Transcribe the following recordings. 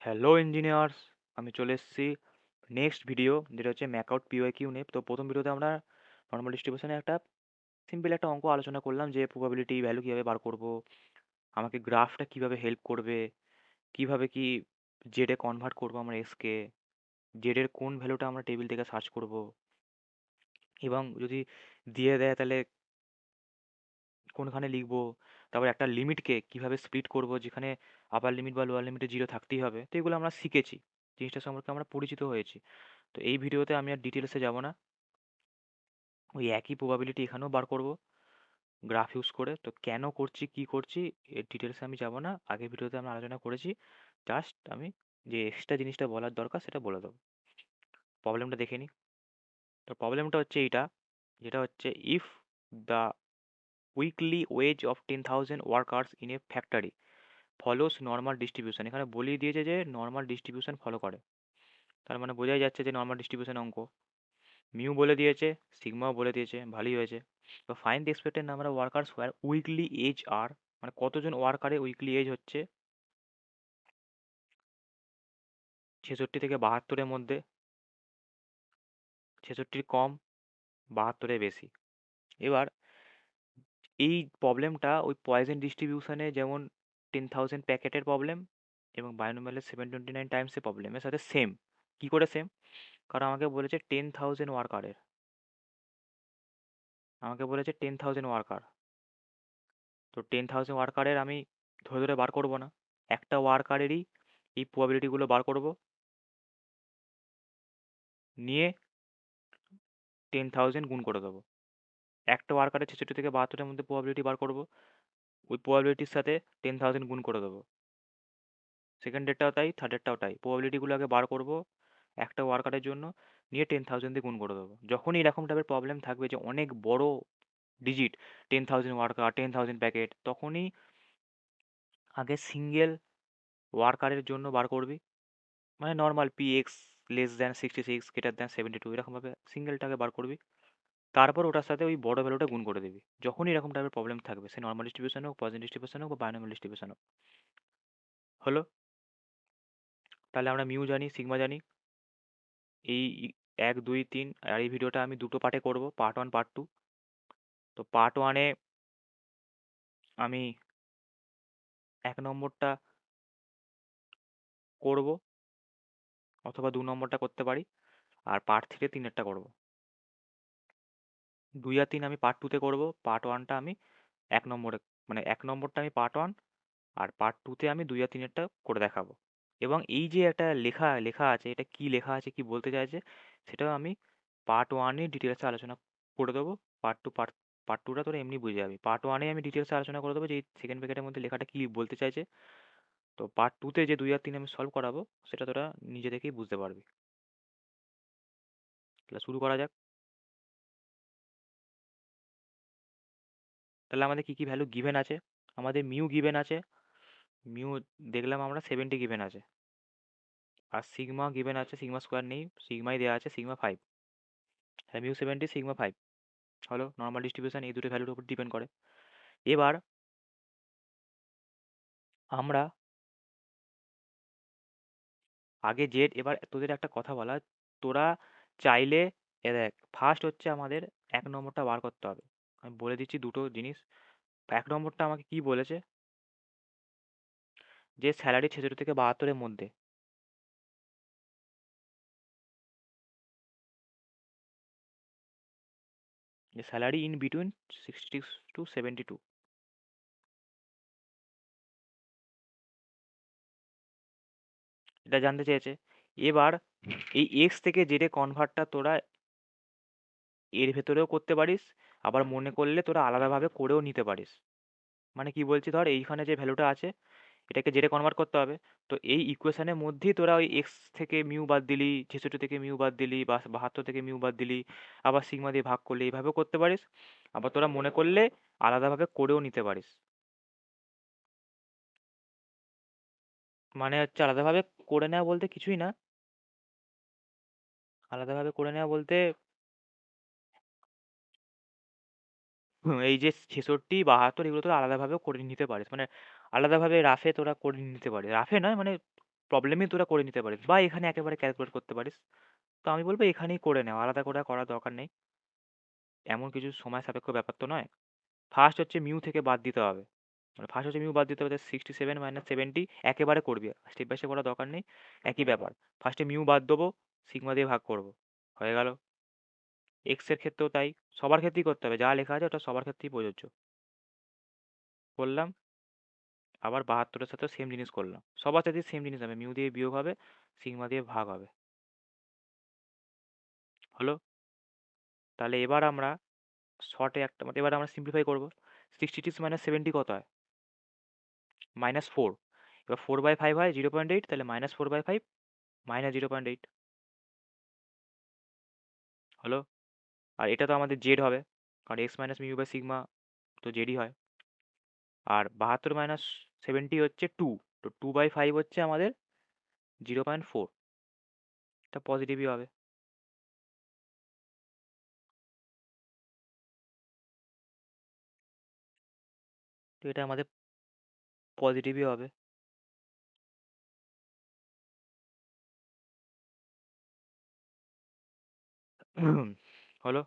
Hello engineers, আমি চলে এসেছি নেক্সট ভিডিও, যেটা হচ্ছে ম্যাকআউট পিওয়াইকিউ নিয়ে। তো প্রথম ভিডিওতে আমরা নর্মাল ডিস্ট্রিবিউশনে একটা সিম্পল একটা অঙ্ক আলোচনা করলাম, যে প্রবাবিলিটি ভ্যালু কীভাবে বার করব, আমাকে গ্রাফটা কিভাবে হেল্প করবে, কিভাবে কি জেডে কনভার্ট করবো আমরা এসকে, জেডের কোন ভ্যালুটা আমরা টেবিল থেকে সার্চ করব, এবং যদি দিয়ে দেয় তাহলে কোনখানে লিখবো, তারপর একটা লিমিটকে কিভাবে স্প্লিট করব, যেখানে আপার লিমিট বা লোয়ার লিমিটে জিরো থাকতেই হবে। তো এগুলো আমরা শিখেছি, জিনিসটা সম্পর্কে আমরা পরিচিত হয়েছি। তো এই ভিডিওতে আমি আর ডিটেলসে যাব না, ওই একই প্রবাবিলিটি এখানেও বার করব গ্রাফ ইউজ করে। তো কেন করছি, কি করছি, এর ডিটেলসে আমি যাব না, আগের ভিডিওতে আমরা আলোচনা করেছি। জাস্ট আমি যে এক্সট্রা জিনিসটা বলার দরকার সেটা বলে দেবো। প্রবলেমটা দেখে নিই। তো প্রবলেমটা হচ্ছে এইটা, যেটা হচ্ছে if the weekly ways of 10,000 workers in a factory follows normal distribution. এখানে বলিয়ে দিয়েছে যে নর্মাল ডিস্ট্রিবিউশন ফলো করে, তার মানে বোঝাই যাচ্ছে যে নর্মাল ডিস্ট্রিবিউশন অঙ্ক। মিউ বলে দিয়েছে, সিগমাও বলে দিয়েছে, ভালোই হয়েছে। তো find the expected number of workers where weekly wage are, মানে কতজন ওয়ার্কারের উইকলি এজ হচ্ছে 66 থেকে 72-এর মধ্যে, 66 কম, 72-এর বেশি। এবার এই প্রবলেমটা ওই পয়জন ডিস্ট্রিবিউশনে যেমন 10,000 প্যাকেটের প্রবলেম এবং বায়োনোমিয়ালের 729 টাইমসের প্রবলেমের সাথে সেম। কি করে সেম? কারণ আমাকে বলেছে 10,000 ওয়ার্কারের, আমাকে বলেছে 10,000 ওয়ার্কার। তো 10,000 ওয়ার্কারের আমি ধরে ধরে বার করব না, একটা ওয়ার্কারেরই এই প্রবাবিলিটিগুলো বার করব, নিয়ে 10,000 গুণ করে দেবো। একটা ওয়ার্কারের 66 থেকে 72-এর মধ্যে প্রবাবিলিটি বার করব, ওই প্রবাবিলিটির সাথে 10,000 গুণ করে দেবো। সেকেন্ড ডেটটাও তাই, থার্ড ডেটটাও তাই, প্রবাবিলিটিগুলো আগে বার করব একটা ওয়ার্কারের জন্য, নিয়ে 10,000 দিয়ে গুণ করে দেবো। যখনই এরকম টাইপের প্রবলেম থাকবে যে অনেক বড় ডিজিট, 10,000 ওয়ার্কার, 10,000 প্যাকেট, তখনই আগে সিঙ্গেল ওয়ার্কারের জন্য বার করবি, মানে normal PX less than 66 greater than 72, এরকমভাবে সিঙ্গেলটাকে বার করবি। তারপর ওটার সাথে ওই বড় ভ্যালুটা গুণ করে দিবি যখনই এরকম টাইপের প্রবলেম থাকবে, সে নর্মাল ডিস্ট্রিবিউশন হোক, পজিটিভ ডিস্ট্রিবিউশন হোক বা বাইনোমিয়াল ডিস্ট্রিবিউশন হোক। হলো? তাহলে আমরা মিউ জানি, সিগমা জানি। এই 1, 2, 3, আর এই ভিডিওটা আমি দুটো পার্টে করব, পার্ট 1, পার্ট 2। তো পার্ট 1-এ আমি 1 নম্বরটা করব, অথবা 2 নম্বরটা করতে পারি, আর পার্ট 3-তে 3-এরটা করব। 2 আর 3 আমি পার্ট 2-তে করব, পার্ট 1টা আমি 1 নম্বরে, মানে 1 নম্বরটা আমি পার্ট 1, আর পার্ট 2-তে আমি 2 আর 3-এরটা করে দেখাবো। এবং এই যে একটা লেখা লেখা আছে, এটা কি লেখা আছে, কি বলতে চাইছে, সেটাও আমি পার্ট 1-এ ডিটেলসে আলোচনা করে দেবো। পার্ট 2, পার্ট 2টা তোরা এমনি বুঝে যাবি। পার্ট 1-এ আমি ডিটেলসে আলোচনা করে দেবো যে এই সেকেন্ড প্যাকেটের মধ্যে লেখাটা কি বলতে চাইছে। তো পার্ট 2-তে যে 2 আর 3 আমি সলভ করাবো, সেটা তোরা নিজে থেকেই বুঝতে পারবি। তাহলে শুরু করা যাক। তাহলে আমাদের কি কি ভ্যালু গিভেন আছে? আমাদের মিউ গিভেন আছে, মিউ দেখলাম আমরা 70 গিভেন আছে। আর সিগমা গিভেন আছে, সিগমা স্কোয়ার নেই, সিগমাই দেওয়া আছে, সিগমা 5। হ্যাঁ, মিউ 70, সিগমা 5 হলো। নর্মাল ডিস্ট্রিবিউশন এই দুটো ভ্যালুর উপর ডিপেন্ড করে। এবার আমরা আগে জেড, এবার তোদের একটা কথা বলা, তোরা চাইলে, এ দেখ, ফার্স্ট হচ্ছে আমাদের 1 নম্বরটা বার করতে হবে। আমি বলে দিচ্ছি দুটো জিনিস। 1 নম্বরটা আমাকে কি বলেছে, যে স্যালারি 66 থেকে 72-এর মধ্যে, যে স্যালারি ইন বিটুইন 66 টু 72, এটা জানতে চেয়েছে। এবার এই এক্স থেকে জেডে কনভার্টটা তোরা এর ভেতরেও করতে পারিস, আবার মনে করলে তোরা আলাদাভাবে করেও নিতে পারিস। মানে কি বলছি, ধর এইখানে যে ভ্যালুটা আছে, এটাকে জেডে কনভার্ট করতে হবে। তো এই ইকুয়েশনের মধ্যেই তোরা ওই এক্স থেকে মিউ বাদ দিলি, 66 থেকে মিউ বাদ দিলি, বা 72 থেকে মিউ বাদ দিলি, আবার সিগমা দিয়ে ভাগ করলে, এইভাবেও করতে পারিস। আবার তোরা মনে করলে আলাদাভাবে করেও নিতে পারিস। মানে হচ্ছে আলাদাভাবে করে নেওয়া বলতে কিছুই না, আলাদাভাবে করে নেওয়া বলতে এই যে 66, 72 এগুলো তোরা আলাদাভাবেও করে নিতে পারিস। মানে আলাদাভাবে রাফে তোরা করে নিতে পারিস, রাফে নয়, মানে প্রবলেমই তোরা করে নিতে পারিস বা এখানে একেবারে ক্যালকুলেট করতে পারিস। তো আমি বলবো এখানেই করে নেওয়া, আলাদা করে আর করার দরকার নেই। এমন কিছু সময় সাপেক্ষ ব্যাপার তো নয়। ফার্স্ট হচ্ছে মিউ থেকে বাদ দিতে হবে, মানে ফার্স্ট হচ্ছে মিউ বাদ দিতে হবে, 67 - 70 একেবারে করবি, স্টেপ বাই স্টেপ করার দরকার নেই। একই ব্যাপার, ফার্স্টে মিউ বাদ দেবো, সিগমা দিয়ে ভাগ করব, হয়ে গেল। এক্স এর ক্ষেত্রেও তাই, সবার ক্ষেত্রেই করতে হবে, যা লেখা আছে ওটা সবার ক্ষেত্রেই প্রযোজ্য। করলাম, আবার 72-এর সাথেও সেম জিনিস করলাম, সবার সাথেই সেম জিনিস হবে, মিউ দিয়ে বিয়োগ হবে, সিগমা দিয়ে ভাগ হবে, হলো। তাহলে এবার আমরা শর্টে একটা, মানে এবার আমরা সিম্পলিফাই করবো। 66 - 70 কত হয়? -4। এবার 4/5 হয় 0.8, তাহলে -4/5 -0.8, হলো। আর এটা তো আমাদের জেড হবে, কারণ X minus mu by sigma তো জেডই হয়। আর 72 - 70 হচ্ছে 2, তো 2/5 হচ্ছে আমাদের 0.4, এটা পজিটিভই হবে। তো এটা আমাদের পজিটিভই হবে। হলো।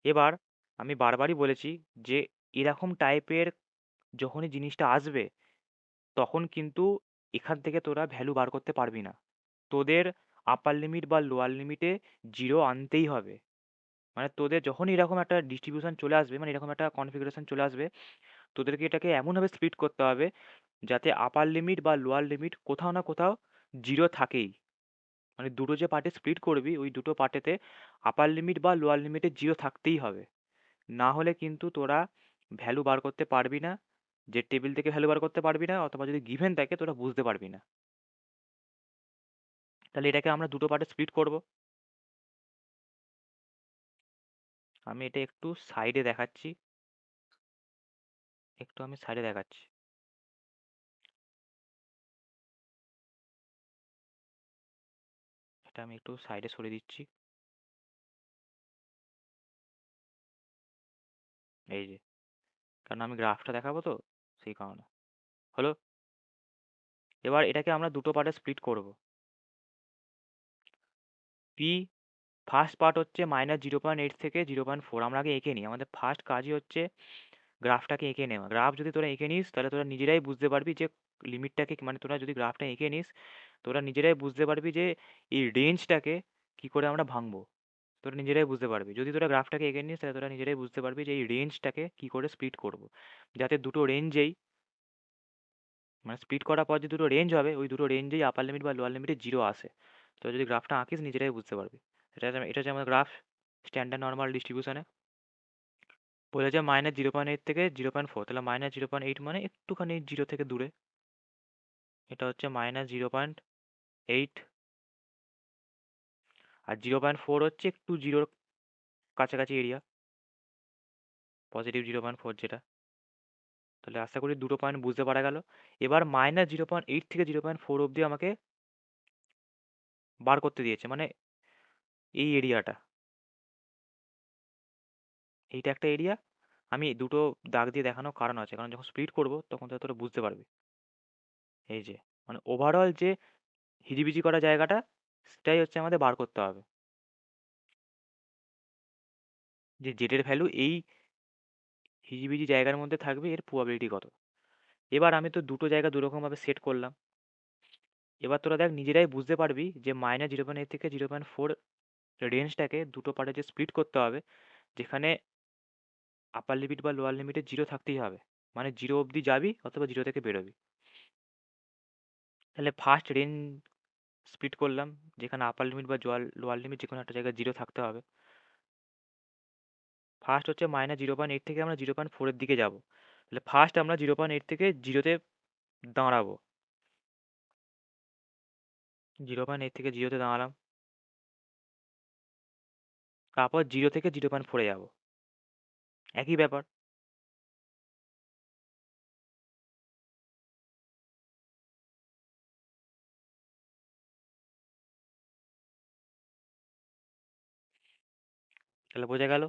এবার আমি বারবারই বলেছি যে এরকম টাইপের যখনই জিনিসটা আসবে, তখন কিন্তু এখান থেকে তোরা ভ্যালু বার করতে পারবি না। তোদের আপার লিমিট বা লোয়ার লিমিটে জিরো আনতেই হবে। মানে তোদের যখনই এরকম একটা ডিস্ট্রিবিউশন চলে আসবে, মানে এরকম একটা কনফিগারেশন চলে আসবে, তোদেরকে এটাকে এমনভাবে স্প্লিট করতে হবে যাতে আপার লিমিট বা লোয়ার লিমিট কোথাও না কোথাও জিরো থাকেই। মানে দুটো যে পার্টে স্প্লিট করবি, ওই দুটো পার্টেতে আপার লিমিট বা লোয়ার লিমিটে জিরো থাকতেই হবে। না হলে কিন্তু তোরা ভ্যালু বার করতে পারবি না, যে টেবিল থেকে ভ্যালু বার করতে পারবি না, অথবা যদি গিভেন থাকে তোরা বুঝতে পারবি না। তাহলে এটাকে আমরা দুটো পার্টে স্প্লিট করব। আমি এটা একটু সাইডে দেখাচ্ছি, একটু আমি সাইডে দেখাচ্ছি। এটা আমি একটু সাইডে সরিয়ে দিচ্ছি, এই যে, কারণ আমি গ্রাফটা দেখাবো তো, সেই কারণে। হলো। এবার এটাকে আমরা দুটো পার্টে স্প্লিট করব। পি ফার্স্ট পার্ট হচ্ছে -0.8 থেকে 0.4, আমরা আগে এঁকে নিই, আমাদের ফার্স্ট কাজই হচ্ছে গ্রাফটাকে এঁকে নেওয়া। গ্রাফ যদি তোরা এঁকে নিস তাহলে তোরা নিজেরাই বুঝতে পারবি যে লিমিটটাকে, মানে তোরা যদি গ্রাফটা এঁকে নিস তোরা নিজেরাই বুঝতে পারবি যে এই রেঞ্জটাকে কি করে আমরা ভাঙবো। তোরা নিজেরাই বুঝতে পারবি, যদি তোরা গ্রাফটাকে এঁকে নিস তাহলে তোরা নিজেরাই বুঝতে পারবি যে এই রেঞ্জটাকে কি করে স্প্লিট করব, যাতে দুটো রেঞ্জেই, মানে স্প্লিট করার পর যে দুটো রেঞ্জ হবে ওই দুটো রেঞ্জেই আপার লিমিট বা লোয়ার লিমিটে জিরো আসে। তো যদি গ্রাফটা আঁকিস নিজেরাই বুঝতে পারবি। এটা হচ্ছে আমাদের গ্রাফ স্ট্যান্ডার্ড নর্মাল ডিস্ট্রিবিউশনে। বলেছে -0.8 থেকে 0.4, তাহলে -0.8 মানে একটুখানি জিরো থেকে দূরে। এটা হচ্ছে -0.8, আর 0.4 হচ্ছে একটু জিরোর কাছাকাছি এরিয়া, +0.4 যেটা। তাহলে আশা করি দুটো পয়েন্ট বুঝতে পারা গেল। এবার -0.8 থেকে 0.4 অবধি আমাকে বার করতে দিয়েছে, মানে এই এরিয়াটা, এইটা একটা এরিয়া। আমি দুটো দাগ দিয়ে দেখানোর কারণ আছে, কারণ যখন স্প্লিট করব তখন তো তোরা বুঝতে পারবি। এই যে, মানে ওভারঅল যে হিজিবিজি করা জায়গাটা, সেটাই হচ্ছে আমাদের বার করতে হবে, যে জেটের ভ্যালু এই হিজিবিজি জায়গার মধ্যে থাকবে, এর প্রবাবিলিটি কত। এবার আমি তো দুটো জায়গা দুরকমভাবে সেট করলাম। এবার তোরা দেখ নিজেরাই বুঝতে পারবি যে -0.8 থেকে 0.4 রেঞ্জটাকে দুটো পার্টে যে স্প্লিট করতে হবে, যেখানে আপার লিমিট বা লোয়ার লিমিটে জিরো থাকতেই হবে, মানে জিরো অবধি যাবি অথবা জিরো থেকে বেরোবি। তাহলে ফার্স্ট রেঞ্জ স্প্লিট করলাম, যেখানে আপার লিমিট বা লোয়ার লিমিট যে কোনো একটা জায়গায় জিরো থাকতে হবে। ফার্স্ট হচ্ছে -0.8 থেকে আমরা 0.4-এর দিকে যাব। তাহলে ফার্স্ট আমরা 0.8 থেকে জিরোতে দাঁড়াবো, 0.8 থেকে জিরোতে দাঁড়ালাম, তারপর জিরো থেকে 0.4-এ যাবো, একই ব্যাপার। তাহলে বোঝা গেল,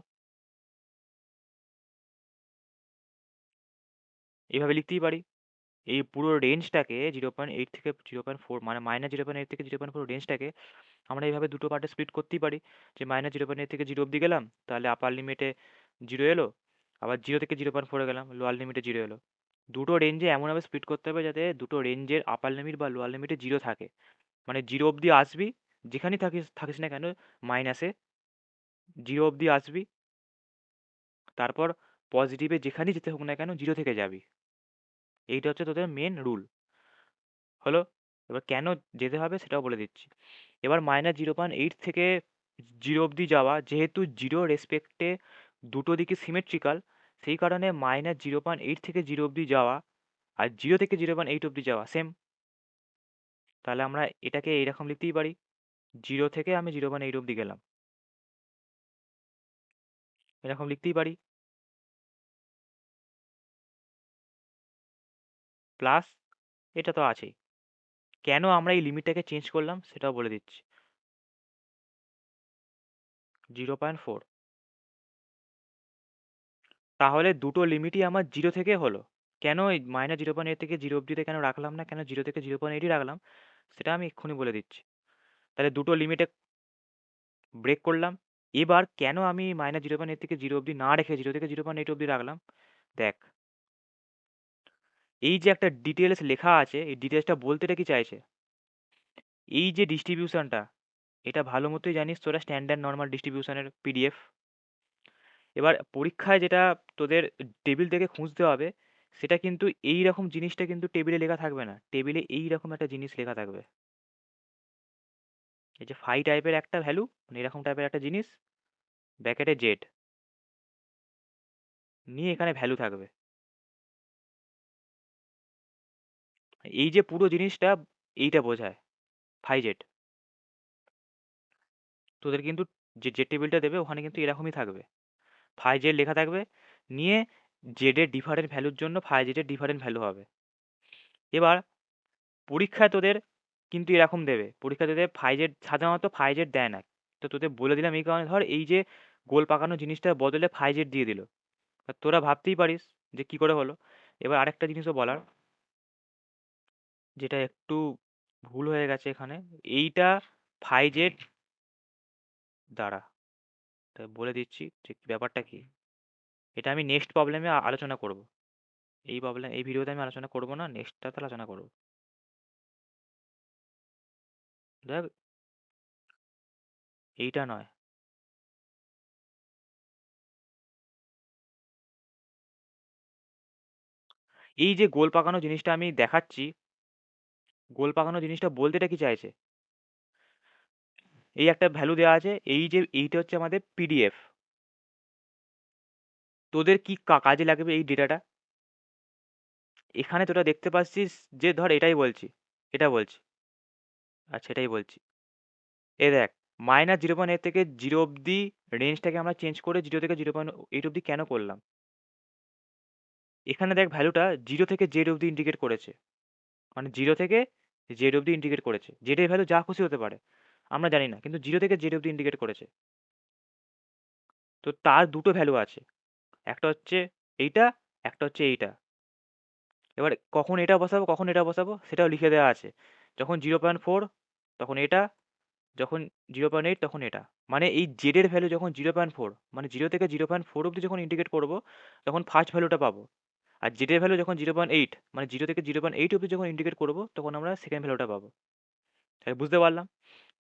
এইভাবে লিখতেই পারি। এই পুরো রেঞ্জটাকে 0.8 থেকে 0.4 মানে -0.8 থেকে 0.4 রেঞ্জটাকে আমরা এইভাবে দুটো পার্টে স্প্লিট করতেই পারি, যে -0.8 থেকে 0 অব্দি গেলাম, তাহলে আপার লিমিটে 0 এলো, আবার 0 থেকে 0.4 গেলাম, লোয়ার লিমিটে 0 এলো। দুটো রেঞ্জে এমনভাবে স্প্লিট করতে হবে যাতে দুটো রেঞ্জের আপার লিমিট বা লোয়ার লিমিটে 0 থাকে, মানে 0 অব্দি আসবি, যেখানেই থাকিস থাকিস না কেন মাইনাসে 0 অব্দি আসবি, তারপর পজিটিভে যেখানেই যেতে হোক না কেন 0 থেকে যাবি। এইটা হচ্ছে তোদের মেন রুল। হলো? এবার কেন যেতে হবে সেটাও বলে দিচ্ছি। এবার -0.8 থেকে 0 অব্দি যাওয়া, যেহেতু 0 রেসপেক্টে দুটো দিকে সিমেট্রিক্যাল, সেই কারণে -0.8 থেকে 0 অব্দি যাওয়া আর 0 থেকে 0.8 অব্দি যাওয়া সেম। তাহলে আমরা এটাকে এইরকম লিখতেই পারি, 0 থেকে আমি 0.8 অব্দি গেলাম, এরকম লিখতেই পারি। প্লাস এটা তো আছেই। কেন আমরা এই লিমিটটাকে চেঞ্জ করলাম সেটাও বলে দিচ্ছি। 0.4। তাহলে দুটো লিমিটই আমার 0 থেকে হলো। কেন এই -0.8 থেকে 0 অব্দিতে কেন রাখলাম না, কেন 0 থেকে 0.8ই রাখলাম, সেটা আমি এক্ষুনি বলে দিচ্ছি। তাহলে দুটো লিমিটে ব্রেক করলাম। এবার কেন আমি -0.8 থেকে 0 অব্দি না রেখে 0 থেকে 0.8 অব্দি রাখলাম, দেখ, এই যে একটা ডিটেলস লেখা আছে, এই ডিটেলসটা বলতে এটা কি চাইছে? এই যে ডিস্ট্রিবিউশনটা, এটা ভালো মতোই জানিস তোরা, স্ট্যান্ডার্ড নর্মাল ডিস্ট্রিবিউশনের পিডিএফ। এবার পরীক্ষায় যেটা তোদের টেবিল থেকে খুঁজতে হবে, সেটা কিন্তু এই রকম জিনিসটা কিন্তু টেবিলে লেখা থাকবে না, টেবিলে এই রকম একটা জিনিস লেখা থাকবে। এই যে ফাই টাইপের একটা ভ্যালু, মানে এরকম টাইপের একটা জিনিস, ব্র্যাকেটে জেড, নিয়ে এখানে ভ্যালু থাকবে। এই যে পুরো জিনিসটা, এইটা বোঝায় ফাই জেড। তোদের কিন্তু যে যে টেবিলটা দেবে ওখানে কিন্তু এরকমই থাকবে, ফাই জেড লেখা থাকবে, নিয়ে জেডের ডিফারেন্ট ভ্যালুর জন্য ফাই জেডের ডিফারেন্ট ভ্যালু হবে। এবার পরীক্ষায় তোদের কিন্তু এরকম দেবে, পরীক্ষায় তোদের ফাই জেড, সাধারণত ফাই জেড দেয় না, তো তোদের বলে দিলাম এই কারণে, ধর এই যে গোল পাকানো জিনিসটার বদলে ফাই জেড দিয়ে দিল, তা তোরা ভাবতেই পারিস যে কি করে হলো। এবার আরেকটা জিনিসও বলার, যেটা একটু ভুল হয়ে গেছে এখানে, এইটা ফাই জেড দ্বারা, তা বলে দিচ্ছি যে ব্যাপারটা কি। এটা আমি নেক্সট প্রবলেমে আলোচনা করব, এই প্রবলেম এই ভিডিওতে আমি আলোচনা করব না, নেক্সটটাতে আলোচনা করব। দেখ, এইটা নয়, এই যে গোল পাকানো জিনিসটা আমি দেখাচ্ছি, গোল পাকানো জিনিসটা বলতে এটা কি চাইছে, এই একটা ভ্যালু দেওয়া আছে, এই যে এইটা হচ্ছে আমাদের পিডিএফ, তোদের কি কাজে লাগবে এই ডেটাটা, এখানে তোরা দেখতে পাচ্ছিস যে ধর এটাই বলছি, এটা বলছি, আচ্ছা এটাই বলছি, এ দেখ, -0.8 থেকে 0 অব্দি রেঞ্জটাকে আমরা চেঞ্জ করে 0 থেকে 0.8 অব্দি কেন করলাম, এখানে দেখ ভ্যালুটা 0 থেকে জেড অব্দি ইন্ডিকেট করেছে, মানে 0 থেকে জেড অব্দি ইন্ডিকেট করেছে, জেড এর ভ্যালু যা খুশি হতে পারে আমরা জানি না, কিন্তু 0 থেকে জেড অব্দি ইন্ডিকেট করেছে। তো তার দুটো ভ্যালু আছে, একটা হচ্ছে এইটা, একটা হচ্ছে এইটা। এবার কখন এটা বসাবো কখন এটা বসাবো সেটাও লিখে দেওয়া আছে, যখন 0.4 তখন এটা, যখন 0.8 তখন এটা। মানে এই জেডের ভ্যালু যখন 0.4, মানে 0 থেকে 0.4 অব্দি যখন ইন্ডিকেট করবো তখন ফার্স্ট ভ্যালুটা পাবো, আর জেডের ভ্যালু যখন 0.8, মানে 0 থেকে 0.8 অব্দি যখন ইন্ডিকেট করবো তখন আমরা সেকেন্ড ভ্যালুটা পাবো। তাহলে বুঝতে পারলাম।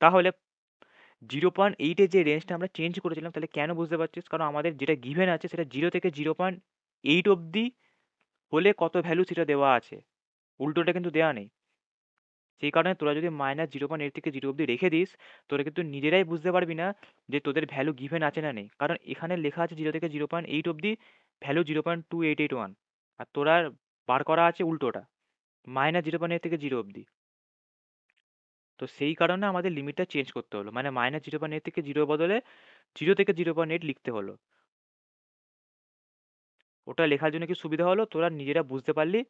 তাহলে 0.8 যে রেঞ্জটা আমরা চেঞ্জ করেছিলাম, তাহলে কেন বুঝতে পারছিস, কারণ আমাদের যেটা গিভেন আছে সেটা 0 থেকে 0.8 অব্দি হলে কত ভ্যালু সেটা দেওয়া আছে, উল্টোটা কিন্তু দেওয়া নেই। সেই কারণে তোরা যদি -0.8 থেকে 0 অব্দি রেখে দিস, তোরা কিন্তু নিজেরাই বুঝতে পারবি না যে তোদের ভ্যালু গিভেন আছে না নেই, কারণ এখানে লেখা আছে 0 থেকে 0.8 অব্দি ভ্যালু 0.2881, আর তোরা বার করা আছে উল্টোটা, -0.8 থেকে 0 অব্দি। তো সেই কারণে আমাদের লিমিটটা চেঞ্জ করতে হলো, মানে -0.8 থেকে 0 বদলে 0 থেকে 0.8 লিখতে হলো। ওটা লেখার জন্য কি সুবিধা হলো, তোরা নিজেরা বুঝতে পারলি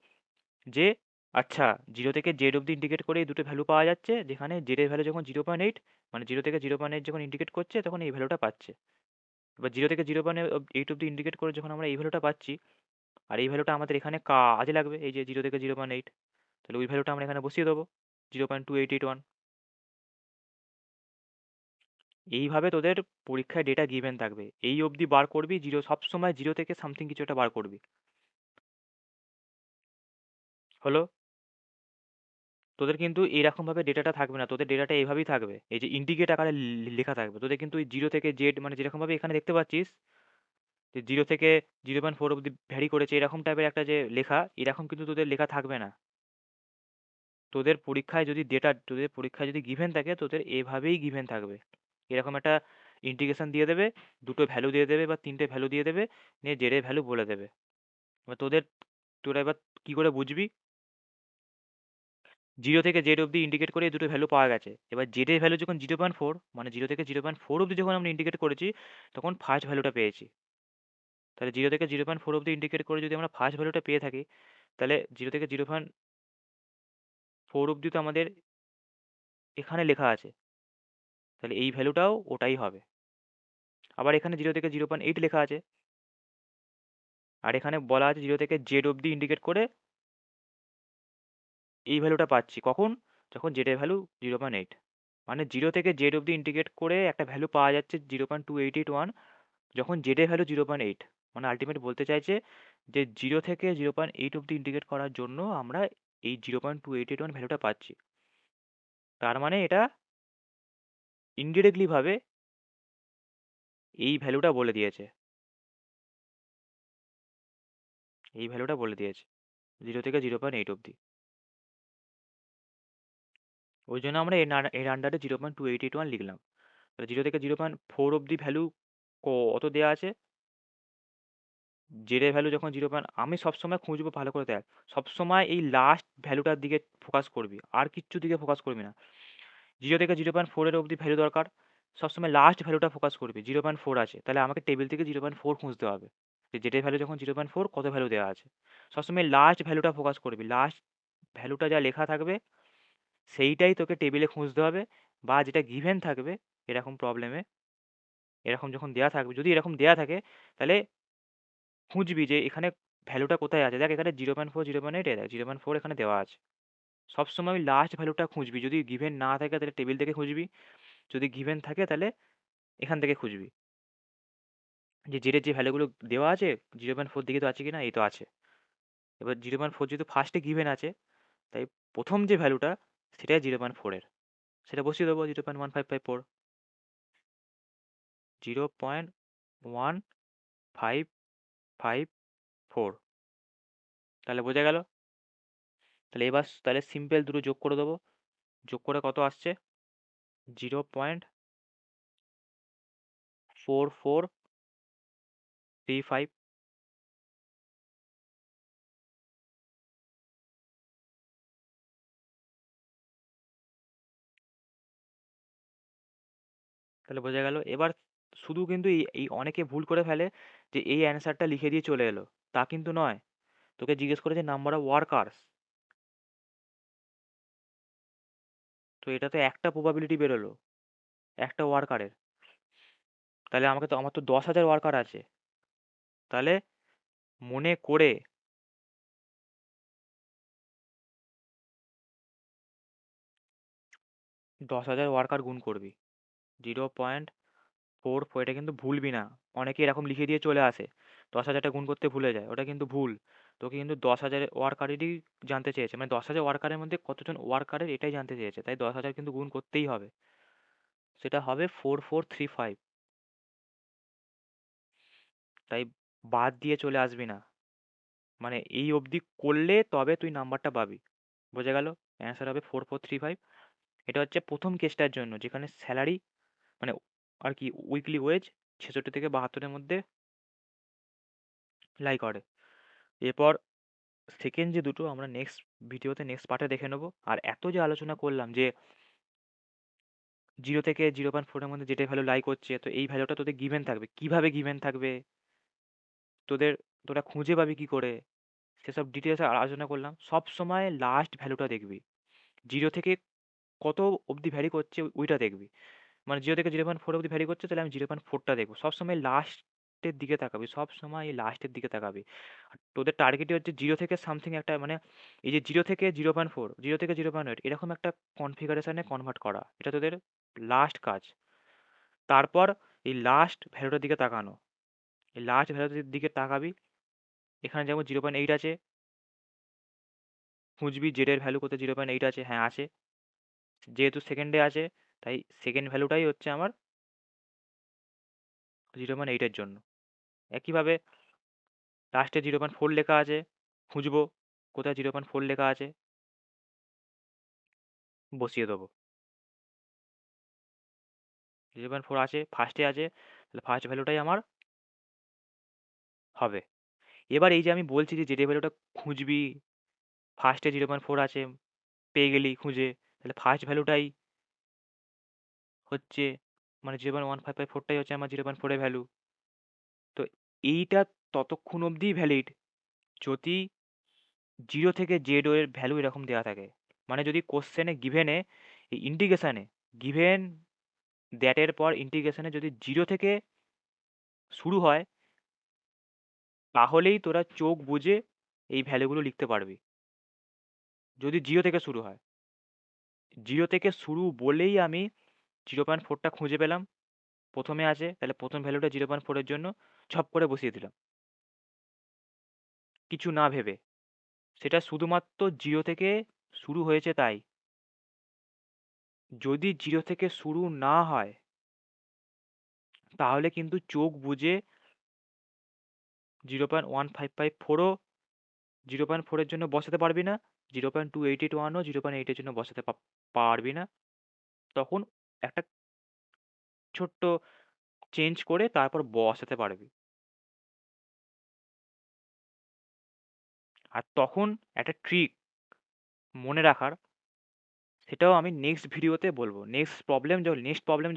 যে আচ্ছা 0 থেকে জেড অব্দি ইন্ডিকেট করে এই দুটো ভ্যালু পাওয়া যাচ্ছে, যেখানে জেড এর ভ্যালু যখন 0.8, মানে 0 থেকে 0.8 যখন ইন্ডিকেট করছে তখন এই ভ্যালুটা পাচ্ছে। এবার 0 থেকে 0.8 অব্দি ইন্ডিকেট করে যখন আমরা এই ভ্যালুটা পাচ্ছি, আর এই ভ্যালুটা আমাদের এখানে কাজে লাগবে, এই যে 0 থেকে 0.8, তাহলে ওই ভ্যালুটা আমরা এখানে বসিয়ে দেবো, 0.2881। এইভাবে তোদের পরীক্ষায় ডেটা গিভেন থাকবে, এই অবধি বার করবি, জিরো সবসময় 0 থেকে সামথিং কিছু একটা বার করবি। হলো? তোদের কিন্তু এরকম ভাবে ডেটাটা থাকবে না, তোদের ডেটাটা এইভাবেই থাকবে, এই যে ইন্ডিকেট আকারে লেখা থাকবে তোদের, কিন্তু ওই 0 থেকে জেড মানে যেরকম ভাবে এখানে দেখতে পাচ্ছিস যে 0 থেকে 0.4 অব্দি ভ্যারি করেছে, এরকম টাইপের একটা যে লেখা, এরকম কিন্তু তোদের লেখা থাকবে না। তোদের পরীক্ষায় যদি গিভেন থাকে, তোদের এভাবেই গিভেন থাকবে, এরকম একটা ইন্টিগ্রেশন দিয়ে দেবে, দুটো ভ্যালু দিয়ে দেবে বা তিনটে ভ্যালু দিয়ে দেবে, নিয়ে জেডের ভ্যালু বলে দেবে। এবার তোরা এবার কি করে বুঝবি 0 থেকে জেড অব্দি ইন্ডিকেট করে এই দুটো ভ্যালু পাওয়া গেছে? এবার জেডের ভ্যালু যখন 0.4, মানে 0 থেকে 0.4 অব্দি যখন আমরা ইন্ডিকেট করেছি, তখন ফার্স্ট ভ্যালুটা পেয়েছি। তাহলে 0 থেকে 0.4 অব্দি ইন্ডিকেট করে যদি আমরা ফার্স্ট ভ্যালুটা পেয়ে থাকি, তাহলে 0 থেকে 0.4 অব্দি তো আমাদের এখানে লেখা আছে, তাহলে এই ভ্যালুটাও ওটাই হবে। আবার এখানে 0 থেকে 0.8 লেখা আছে, আর এখানে বলা আছে 0 থেকে জেড অব্দি ইন্ডিকেট করে এই ভ্যালুটা পাচ্ছি কখন, যখন জেড এর ভ্যালু 0.8। মানে 0 থেকে জেড অব্দি ইন্ডিকেট করে একটা ভ্যালু পাওয়া যাচ্ছে 0.2881, যখন জেড এর ভ্যালু 0.8। মানে আলটিমেট বলতে চাইছে যে 0 থেকে 0.8 অব্দি ইন্ডিকেট করার জন্য আমরা এই 0.2881 ভ্যালুটা পাচ্ছি। তার মানে এটা ইনডিরেক্টলি ভাবে এই ভ্যালুটা বলে দিয়েছে, এই ভ্যালুটা বলে দিয়েছে 0 থেকে 0.8 অব্দি। ওই জন্য আমরা এর আন্ডারে 0.2881 লিখলাম। তাহলে 0 থেকে 0.4 অব্দি ভ্যালু কত দেওয়া আছে, জেড এর ভ্যালু যখন আমি সবসময় খুঁজবো, ভালো করে দেখ, সবসময় এই লাস্ট ভ্যালুটার দিকে ফোকাস করবি, আর কিচ্ছু দিকে ফোকাস করবি না। 0 থেকে 0.4 অব্দি ভ্যালু দরকার, সবসময় লাস্ট ভ্যালুটা ফোকাস করবি। 0.4 আছে, তাহলে আমাকে টেবিল থেকে 0.4 খুঁজতে হবে, যে জেড এর ভ্যালু যখন 0.4 কত ভ্যালু দেওয়া আছে। সবসময় লাস্ট ভ্যালুটা ফোকাস করবি, লাস্ট ভ্যালুটা যা লেখা থাকবে সেইটাই তোকে টেবিলে খুঁজতে হবে, বা যেটা গিভেন থাকবে এরকম প্রবলেমে, এরকম যখন দেয়া থাকবে, যদি এরকম দেয়া থাকে, তাহলে খুঁজবি যে এখানে ভ্যালুটা কোথায় আছে। দেখ এখানে 0.4, 0.8, 0.4 এখানে দেওয়া আছে। সবসময় ওই লাস্ট ভ্যালুটা খুঁজবি, যদি গিভেন না থাকে তাহলে টেবিল থেকে খুঁজবি, যদি গিভেন থাকে তাহলে এখান থেকে খুঁজবি, যে জেডের যে ভ্যালুগুলো দেওয়া আছে 0.4 দিকে তো আছে কি না, এই তো আছে। এবার 0.4 যেহেতু ফার্স্টে গিভেন আছে, তাই প্রথম যে ভ্যালুটা সেটাই 0.4-এর, সেটা বসিয়ে দেবো 0.1554, 0.1554। তাহলে বোঝা গেল? তাহলে এবার তাহলে সিম্পল দুটো যোগ করে দেবো, যোগ করে কত আসছে, 0.4435। তাহলে বোঝা গেল? এবার শুধু কিন্তু এই অনেকে ভুল করে ফেলে যে এই অ্যান্সারটা লিখে দিয়ে চলে এলো, তা কিন্তু নয়। তোকে জিজ্ঞেস করেছে নাম্বার অফ ওয়ার্কার্স, তো এটা তো একটা প্রবাবিলিটি বেরোলো একটা ওয়ার্কারের, তাহলে আমার তো 10,000 ওয়ার্কার আছে, তাহলে মনে করে 10,000 ওয়ার্কার গুণ করবি 0.44, এটা কিন্তু ভুলবি না। অনেকে এরকম লিখে দিয়ে চলে আসে, 10,000টা গুণ করতে ভুলে যায়, ওটা কিন্তু ভুল। তোকে কিন্তু 10,000 ওয়ার্কারেরই জানতে চেয়েছে, মানে 10,000 ওয়ার্কারের মধ্যে কতজন ওয়ার্কারের এটাই জানতে চেয়েছে, তাই 10,000 কিন্তু গুণ করতেই হবে, সেটা হবে 4435। তাই বাদ দিয়ে চলে আসবি না, মানে এই অবধি করলে তবে তুই নাম্বারটা পাবি। বোঝা গেল? অ্যান্সার হবে 4435। এটা হচ্ছে প্রথম কেসটার জন্য, যেখানে স্যালারি মানে আর কি উইকলি ওয়েজ 66 থেকে 72-এর মধ্যে লাই করে। এরপর সেকেন্ড যে দুটো আমরা নেক্সট ভিডিওতে নেক্সট পার্টে দেখে নেবো। আর এত যে আলোচনা করলাম যে 0 থেকে 0.4-এর মধ্যে যেটা ভ্যালু লাই করছে, তো এই ভ্যালুটা তোদের গিভেন থাকবে, কিভাবে গিভেন থাকবে, তোদের তোরা খুঁজে পাবি কি করে, সেসব ডিটেলসে আলোচনা করলাম। সব সময় লাস্ট ভ্যালুটা দেখবি, 0 থেকে কত অবধি ভ্যারি করছে ওইটা দেখবি। মানে 0 থেকে 0.4 অবধি ভ্যারি করছে, তাহলে আমি 0.4টা দেখবো সবসময় লাস্ট। লাস্টের দিকে তাকাবি, সব সময় এই লাস্টের দিকে তাকাবি। আর তোদের টার্গেটই হচ্ছে 0 থেকে সামথিং একটা, মানে এই যে 0 থেকে 0.4, 0 থেকে 0.8 এরকম একটা কনফিগারেশনে কনভার্ট করা, এটা তোদের লাস্ট কাজ। তারপর এই লাস্ট ভ্যালুটার দিকে তাকানো, এই লাস্ট ভ্যালুটার দিকে তাকাবি। এখানে যেমন 0.8 আছে, খুঁজবি জেডের ভ্যালু কোথায় 0.8 আছে, হ্যাঁ আছে, যেহেতু সেকেন্ডে আছে তাই সেকেন্ড ভ্যালুটাই হচ্ছে আমার 0.8-এর জন্য। একইভাবে লাস্টে 0.4 লেখা আছে, খুঁজবো কোথায় 0.4 লেখা আছে, বসিয়ে দেবো। 0.4 আছে, ফার্স্টে আছে, তাহলে ফার্স্ট ভ্যালুটাই আমার হবে। এবার এই যে আমি বলছি যে জেডের ভ্যালুটা খুঁজবি, ফার্স্টে 0.4 আছে, পেয়ে গেলি খুঁজে, তাহলে ফার্স্ট ভ্যালুটাই হচ্ছে, মানে 0.1554টাই হচ্ছে আমার 0.4 এর ভ্যালু। তো এইটা ততক্ষণ অবধিই ভ্যালিড যদি 0 থেকে জেড এর ভ্যালু এরকম দেওয়া থাকে। মানে যদি কোশ্চেনে গিভেনে এই ইন্টিগ্রেশনে গিভেন দ্যাটের পর ইন্টিগ্রেশনে যদি 0 থেকে শুরু হয়, তাহলেই তোরা চোখ বুজে এই ভ্যালুগুলো লিখতে পারবি। যদি 0 থেকে শুরু হয়, 0 থেকে শুরু বলেই আমি 0.4টা খুঁজে পেলাম, প্রথমে আছে, তাহলে প্রথম ভ্যালুটা 0.4 এর জন্য ছপ করে বসিয়ে দিলাম, কিছু না ভেবে। সেটা শুধুমাত্র 0 থেকে শুরু হয়েছে তাই। যদি 0 থেকে শুরু না হয়, তাহলে কিন্তু চোখ বুজে 0.1554ও 0.4 এর জন্য বসাতে পারবি না, 0.288 0.8 এর জন্য বসাতে পারবি না। তখন একটা ছোট্ট চেঞ্জ করে তারপর বসাতে পারবি। আর তখন একটা ট্রিক মনে রাখার, সেটাও আমি নেক্সট ভিডিওতে বলবো। নেক্সট প্রবলেম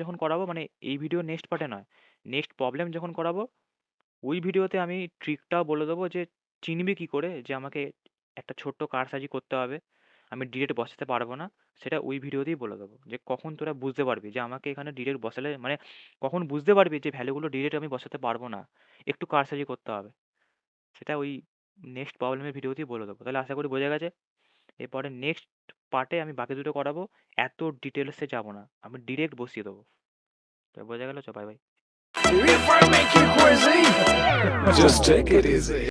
যখন করাবো, মানে এই ভিডিও নেক্সট পার্টে নয়, নেক্সট প্রবলেম যখন করাবো ওই ভিডিওতে আমি ট্রিকটাও বলে দেবো যে চিনবি কি করে যে আমাকে একটা ছোট্ট কারসাজি করতে হবে, আমি ডিরেক্ট বসাতে পারবো না। সেটা ওই ভিডিওতেই বলে দেবো যে কখন তোরা বুঝতে পারবি যে আমাকে এখানে ডিরেক্ট বসালে, মানে কখন বুঝতে পারবি যে ভ্যালুগুলো ডিরেক্ট আমি বসাতে পারবো না, একটু কারসাজি করতে হবে। সেটা ওই নেক্সট প্রবলেমের ভিডিওতেই বলে দেবো। তাহলে আশা করি বোঝা গেছে। এরপরে নেক্সট পার্টে আমি বাকি দুটো করাবো, এত ডিটেলসে যাবো না, আমি ডিরেক্ট বসিয়ে দেবো। তো বোঝা গেল, bye bye. If I make you crazy, just take it easy.